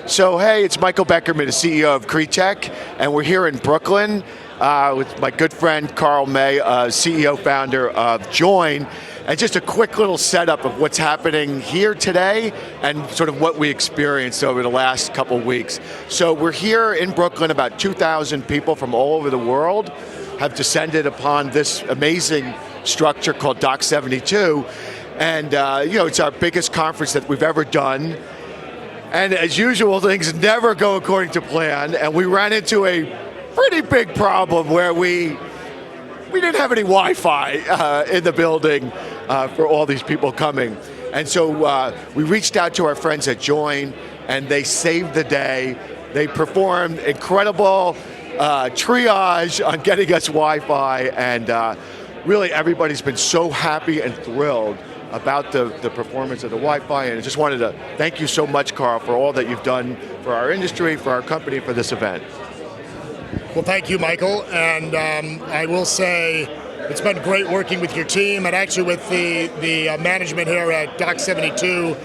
So hey, it's Michael Beckerman, the CEO of CREtech, and we're here in Brooklyn with my good friend Karl May, CEO founder of Join, and just a quick little setup of what's happening here today and sort of what we experienced over the last couple weeks. So we're here in Brooklyn, about 2,000 people from all over the world have descended upon this amazing structure called Dock 72, and it's our biggest conference that we've ever done. And as usual, things never go according to plan, and we ran into a pretty big problem where we didn't have any Wi-Fi in the building for all these people coming. And so we reached out to our friends at Join, and they saved the day. They performed incredible triage on getting us Wi-Fi, and really everybody's been so happy and thrilled about the performance of the Wi-Fi, and I just wanted to thank you so much, Karl, for all that you've done for our industry, for our company, for this event. Well, thank you, Michael, and I will say it's been great working with your team and actually with the management here at Dock 72.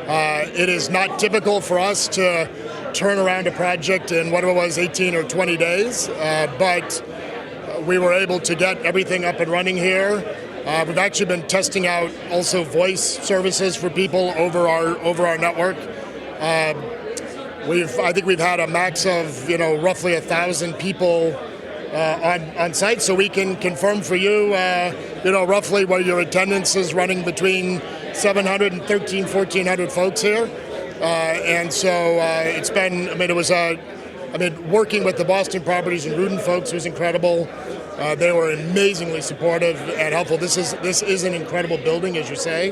It is not typical for us to turn around a project in what it was, 18 or 20 days, but we were able to get everything up and running here. We've actually been testing out also voice services for people over our network. I think we've had a max of roughly 1,000 people on site, so we can confirm for you roughly what your attendance is, running between 700 and 1,400 folks here, and so it's been. Working with the Boston Properties and Rudin folks was incredible. They were amazingly supportive and helpful. This is an incredible building, as you say,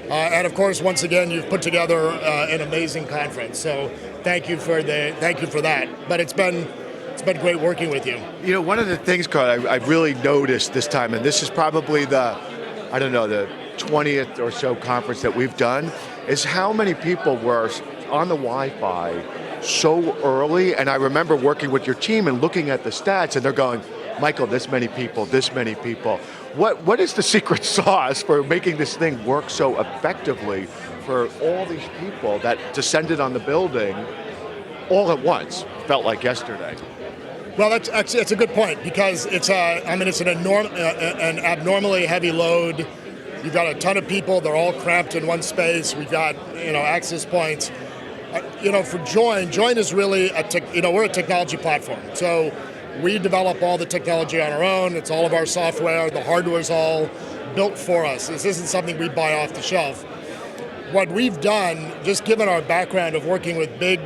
and of course, once again, you've put together an amazing conference. So thank you for that. But it's been great working with you. One of the things, Karl, I really noticed this time, and this is probably the 20th or so conference that we've done, is how many people were on the Wi-Fi so early. And I remember working with your team and looking at the stats, and they're going, Michael, this many people. What is the secret sauce for making this thing work so effectively for all these people that descended on the building all at once? Felt like yesterday. Well, that's a good point, because it's an abnormally heavy load. You've got a ton of people. They're all cramped in one space. We've got access points. For Join is really we're a technology platform. So we develop all the technology on our own. It's all of our software. The hardware is all built for us. This isn't something we buy off the shelf. What we've done, just given our background of working with big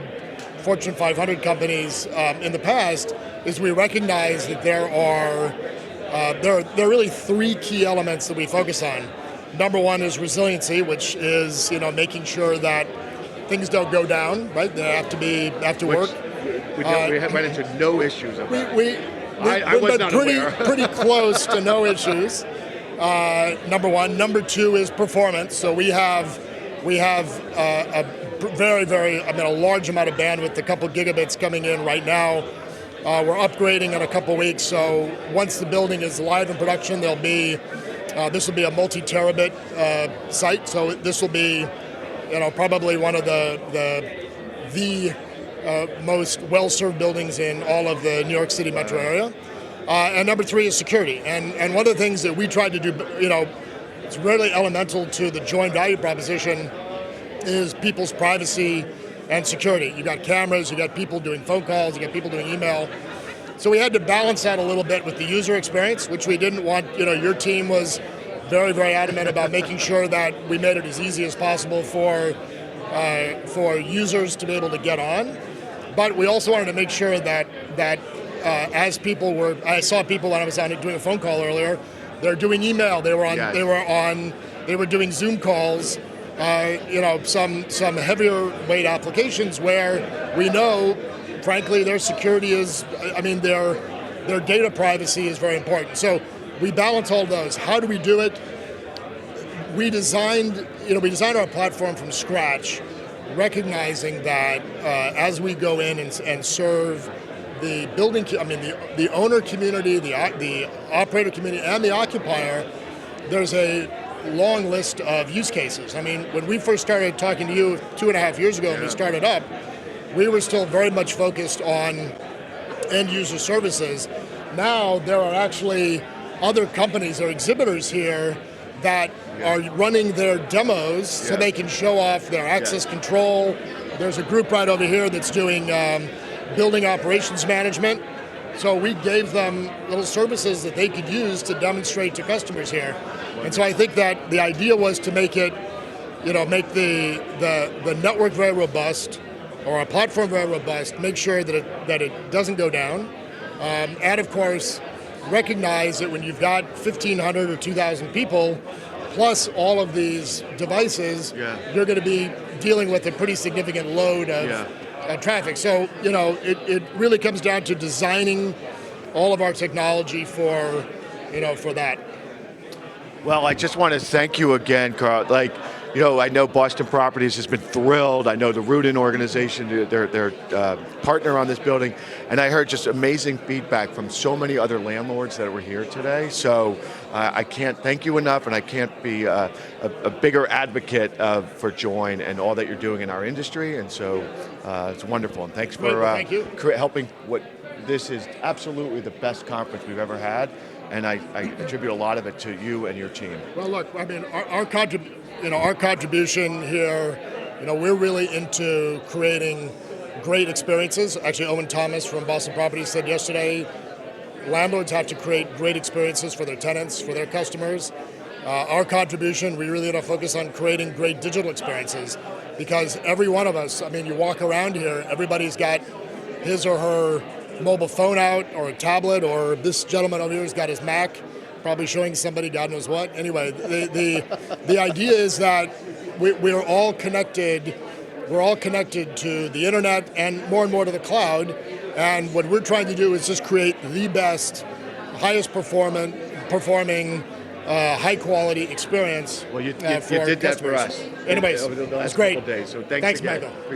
Fortune 500 companies in the past, is we recognize that there are really three key elements that we focus on. Number one is resiliency, which is making sure that things don't go down, right? They have to work. We went into no issues of that. I was not aware. Pretty close to no issues. Number one. Number two is performance. So we have a large amount of bandwidth, a couple gigabits coming in right now. We're upgrading in a couple weeks. So once the building is live in production, this will be a multi-terabit site. So this will be probably one of the most well-served buildings in all of the New York City metro area. And number three is security. And one of the things that we tried to do, it's really elemental to the Join value proposition, is people's privacy and security. You got cameras, you got people doing phone calls, you got people doing email. So we had to balance that a little bit with the user experience, which we didn't want. Your team was very, very adamant about making sure that we made it as easy as possible for users to be able to get on. But we also wanted to make sure that as people were, I saw people when I was doing a phone call earlier, they're doing email, they were doing Zoom calls, some heavier weight applications where we know, frankly, their security is, their data privacy is very important. So we balance all those. How do we do it? We designed our platform from scratch, recognizing that as we go in and serve the building, the owner community, the operator community, and the occupier, there's a long list of use cases. When we first started talking to you 2.5 years ago when we started up, we were still very much focused on end user services. Now there are actually other companies or exhibitors here that are running their demos so they can show off their access control. There's a group right over here that's doing building operations management. So we gave them little services that they could use to demonstrate to customers here. And so I think that the idea was to make it, make the network very robust, or our platform very robust, make sure that it doesn't go down, and of course, recognize that when you've got 1,500 or 2,000 people, plus all of these devices, you're going to be dealing with a pretty significant load of traffic. So, it really comes down to designing all of our technology for that. Well, I just want to thank you again, Karl. I know Boston Properties has been thrilled. I know the Rudin organization, their partner on this building, and I heard just amazing feedback from so many other landlords that were here today. So I can't thank you enough, and I can't be a bigger advocate for Join and all that you're doing in our industry. And so it's wonderful. And thanks for helping. This is absolutely the best conference we've ever had, and I attribute a lot of it to you and your team. Well, look, I mean, our contribution here, we're really into creating great experiences. Actually, Owen Thomas from Boston Properties said yesterday, landlords have to create great experiences for their tenants, for their customers. Our contribution, we really want to focus on creating great digital experiences, because every one of us, you walk around here, everybody's got his or her mobile phone out, or a tablet, or this gentleman over here has got his Mac, probably showing somebody God knows what. Anyway, the idea is that we're all connected. We're all connected to the internet and more to the cloud. And what we're trying to do is just create the best, highest performing, high quality experience. Well, you did that for us. Anyways, over the last that's great. couple days. So thanks again. Michael.